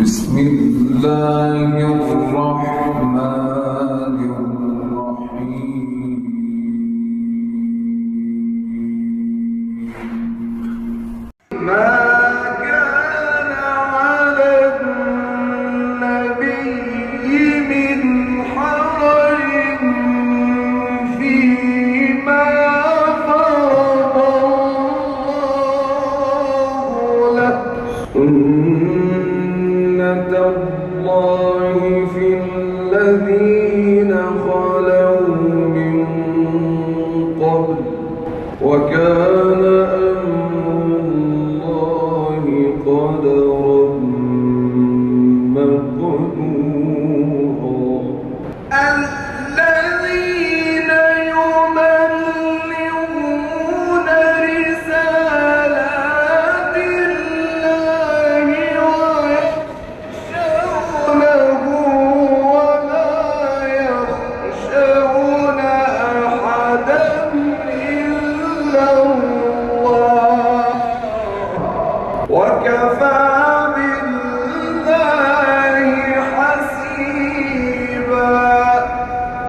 بسم الله الرحمن الرحيم. ما كان على النبي من حرج فيما فرض الله له. سنة الله في الذين خلوا من قبل وكان أمر الله قدرا مقدورا. الذين يبلغون رسالات الله ويخشونه ولا يخشون أحدا إلا الله وكفى